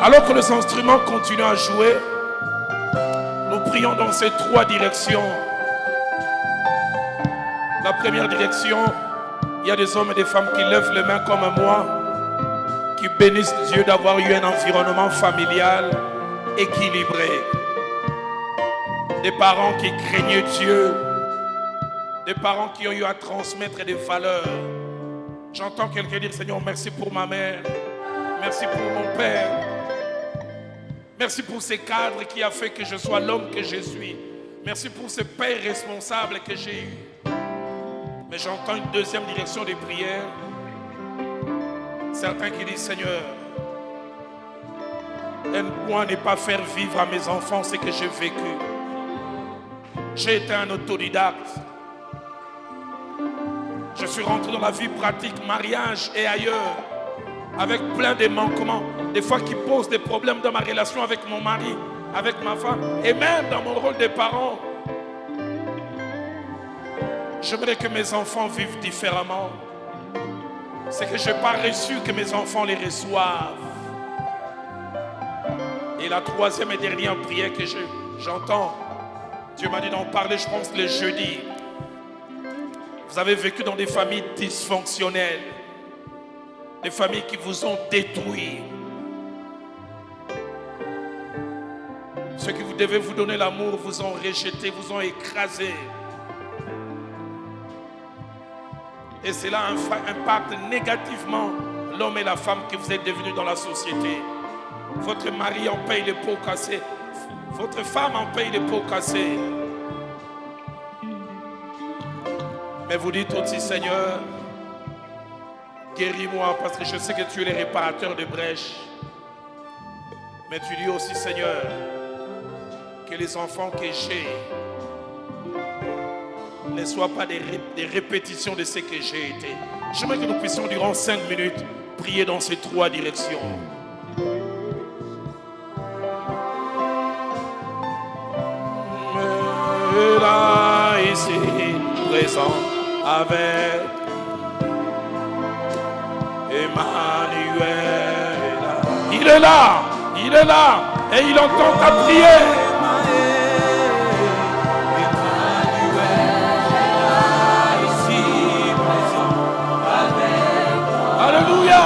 Alors que les instruments continuent à jouer, nous prions dans ces trois directions. La première direction, il y a des hommes et des femmes qui lèvent les mains comme moi, qui bénissent Dieu d'avoir eu un environnement familial équilibré. Des parents qui craignaient Dieu, des parents qui ont eu à transmettre des valeurs. J'entends quelqu'un dire: Seigneur, merci pour ma mère, merci pour mon père, merci pour ces cadres qui a fait que je sois l'homme que je suis, merci pour ces pères responsables que j'ai eus. Mais j'entends une deuxième direction des prières. certains qui disent, Seigneur, aide-moi à ne pas faire vivre à mes enfants ce que j'ai vécu. J'ai été un autodidacte. Je suis rentré dans la vie pratique, mariage et ailleurs, avec plein de manquements, des fois qui posent des problèmes dans ma relation avec mon mari, avec ma femme, et même dans mon rôle de parent. J'aimerais que mes enfants vivent différemment. C'est que je n'ai pas reçu, que mes enfants les reçoivent. Et la troisième et dernière prière que j'entends, Dieu m'a dit d'en parler, je pense, le jeudi. Vous avez vécu dans des familles dysfonctionnelles, des familles qui vous ont détruit. Ceux qui vous devaient vous donner l'amour vous ont rejeté, vous ont écrasé. Et cela impacte négativement l'homme et la femme que vous êtes devenus dans la société. Votre mari en paye les pots cassés. Votre femme en paye les pots cassés. Mais vous dites aussi, Seigneur, guéris-moi parce que je sais que tu es le réparateur de brèches. Mais tu dis aussi, Seigneur, que les enfants que j'ai ne soient pas des répétitions de ce que j'ai été. J'aimerais que nous puissions durant 5 minutes prier dans ces 3 directions. Mais là, ici, présent avec Emmanuel. Il est là, et il entend ta prière. Alléluia.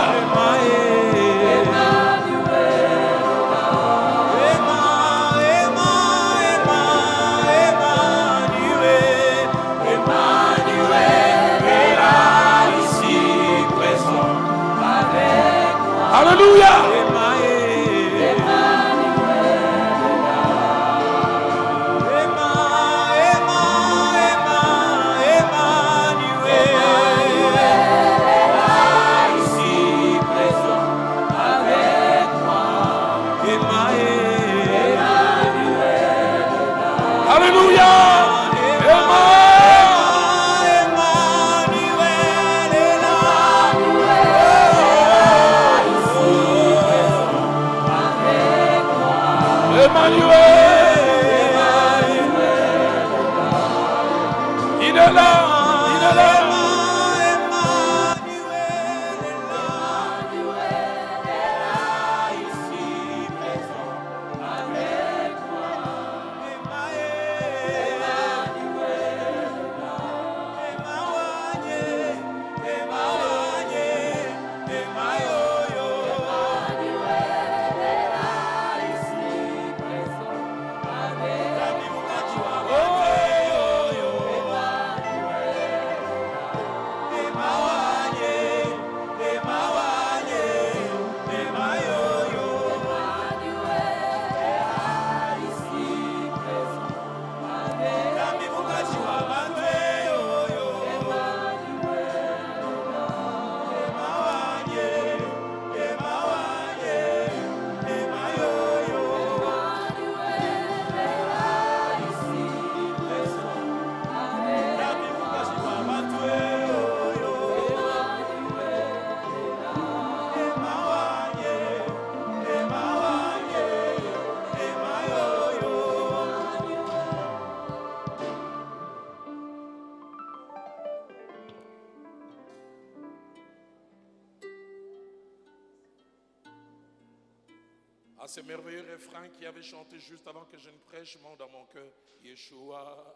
À ce merveilleux refrain qui avait chanté juste avant que je ne prêche, monte dans mon cœur, Yeshua,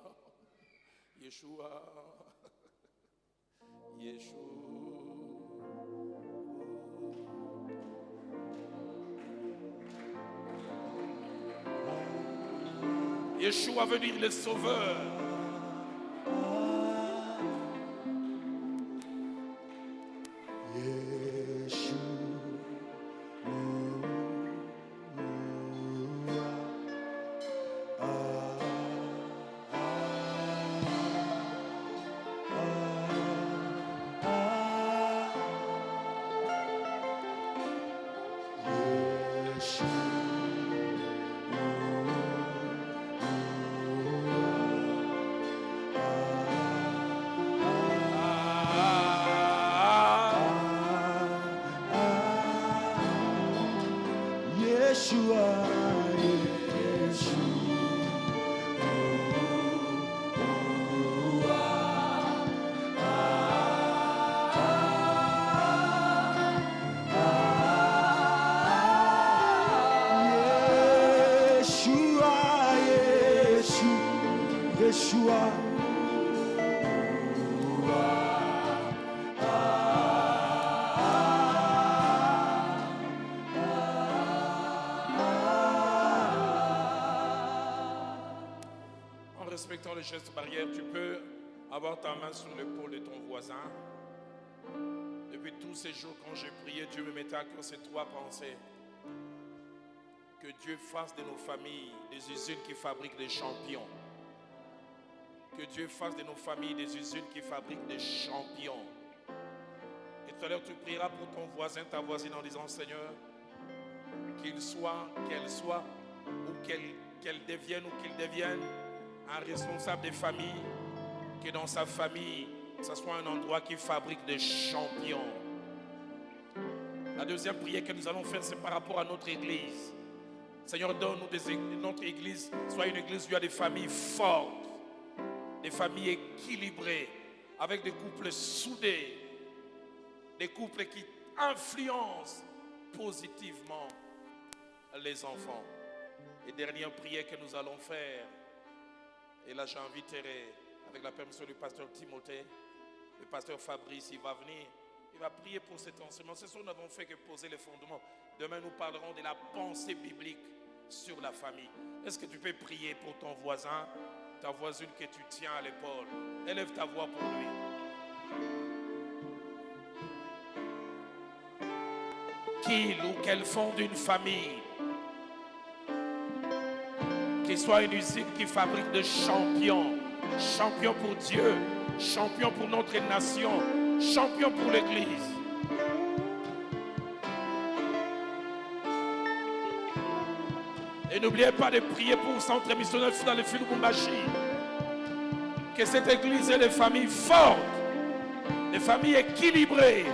Yeshua, Yeshua. Yeshua veut dire le sauveur. faisons le geste barrière, tu peux avoir ta main sur l'épaule de ton voisin. Depuis tous ces jours, quand j'ai prié, Dieu me mettait à cœur ces trois pensées. Que Dieu fasse de nos familles des usines qui fabriquent des champions. Que Dieu fasse de nos familles des usines qui fabriquent des champions. Et tout à l'heure, tu prieras pour ton voisin, ta voisine, en disant, Seigneur, qu'il soit, qu'elle soit, ou qu'elle devienne ou qu'il devienne un responsable des familles, que dans sa famille, ce soit un endroit qui fabrique des champions. La deuxième prière que nous allons faire, c'est par rapport à notre église. Seigneur, donne-nous notre église soit une église où il y a des familles fortes, des familles équilibrées, avec des couples soudés, des couples qui influencent positivement les enfants. Et dernière prière que nous allons faire, et là j'inviterai, avec la permission du pasteur Timothée, le pasteur Fabrice, il va venir, il va prier pour cet enseignement. C'est ce que nous n'avons fait que poser les fondements. Demain nous parlerons de la pensée biblique sur la famille. Est-ce que tu peux prier pour ton voisin, ta voisine que tu tiens à l'épaule? Élève ta voix pour lui. Qu'il ou qu'elle fonde une famille qui soit une usine qui fabrique des champions. Champions pour Dieu, champions pour notre nation, champions pour l'Église. Et n'oubliez pas de prier pour le centre missionnaire dans le film Lubumbashi. Que cette Église ait des familles fortes, des familles équilibrées,